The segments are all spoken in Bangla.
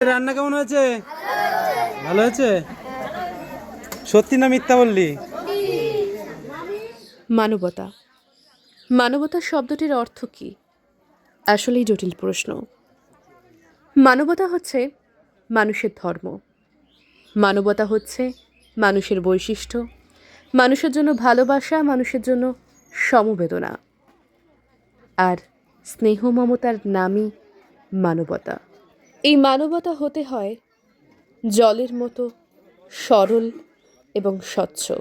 রান্না কেমন হয়েছে? ভালো হয়েছে? সত্যি না মিথ্যা বললি? মানবতা। মানবতা শব্দটির অর্থ কী? আসলেই জটিল প্রশ্ন। মানবতা হচ্ছে মানুষের ধর্ম। মানবতা হচ্ছে মানুষের বৈশিষ্ট্য, মানুষের জন্য ভালোবাসা, মানুষের জন্য সমবেদনা। আর স্নেহ মমতার নামই মানবতা। এই মানবতা হতে হয় জলের মতো সরল এবং স্বচ্ছ।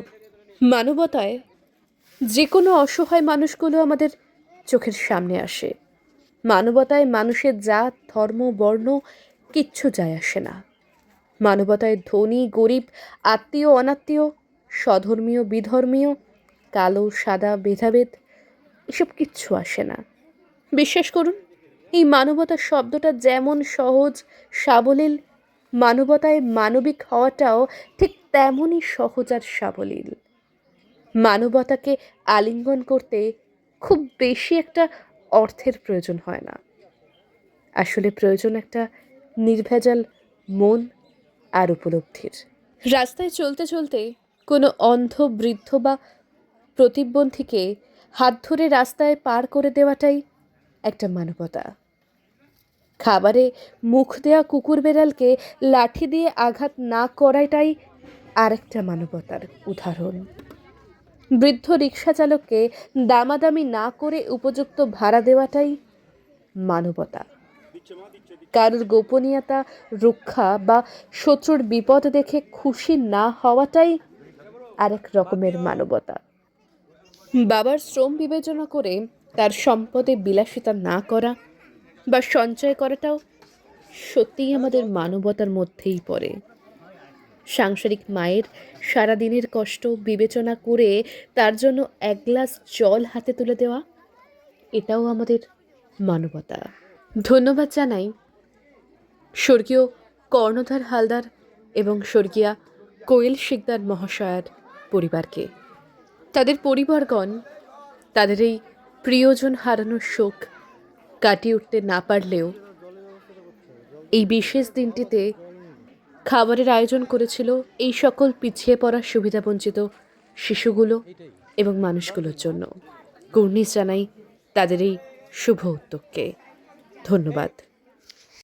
মানবতায় যে কোনো অসহায় মানুষগুলো আমাদের চোখের সামনে আসে। মানবতায় মানুষের জাত, ধর্ম, বর্ণ কিচ্ছু যায় আসে না। মানবতায় ধনী, গরিব, আত্মীয়, অনাত্মীয়, স্বধর্মীয়, বিধর্মীয়, কালো, সাদা, ভেদাভেদ এসব কিচ্ছু আসে না। বিশ্বাস করুন, এই মানবতা শব্দটা যেমন সহজ, সাবলীল, মানবতায় মানবিক হওয়াটাও ঠিক তেমনই সহজ আর সাবলীল। মানবতাকে আলিঙ্গন করতে খুব বেশি একটা অর্থের প্রয়োজন হয় না। আসলে প্রয়োজন একটা নির্ভেজাল মন আর উপলব্ধির। রাস্তায় চলতে চলতে কোনো অন্ধ, বৃদ্ধ বা প্রতিবন্ধীকে হাত ধরে রাস্তায় পার করে দেওয়াটাই একটা মানবতা। খাবারে মুখ দেয়া কুকুর বেড়ালকে লাঠি দিয়ে আঘাত না করাটাই আরেকটা মানবতার উদাহরণ। বৃদ্ধ রিক্সা চালককে দামাদামি না করে উপযুক্ত ভাড়া দেওয়াটাই মানবতা। কারোর গোপনীয়তা রক্ষা বা শত্রুর বিপদ দেখে খুশি না হওয়াটাই আরেক রকমের মানবতা। বাবার শ্রম বিবেচনা করে তার সম্পদে বিলাসিতা না করা বা সঞ্চয় করাটাও সত্যিই আমাদের মানবতার মধ্যেই পড়ে। সাংসারিক মায়ের সারাদিনের কষ্ট বিবেচনা করে তার জন্য এক গ্লাস জল হাতে তুলে দেওয়া, এটাও আমাদের মানবতা। ধন্যবাদ জানাই স্বর্গীয় কর্ণধার হালদার এবং স্বর্গীয়া কোয়েল শিকদার মহাশয়ার পরিবারকে। তাদের পরিবারগণ তাদের এই প্রিয়জন হারানোর শোক কাটিয়ে উঠতে না পারলেও এই বিশেষ দিনটিতে খাবারের আয়োজন করেছিল এই সকল পিছিয়ে পড়া সুবিধাবঞ্চিত শিশুগুলো এবং মানুষগুলোর জন্য। কুর্নিশ জানাই তাদের এই শুভ উদ্যোগকে। ধন্যবাদ।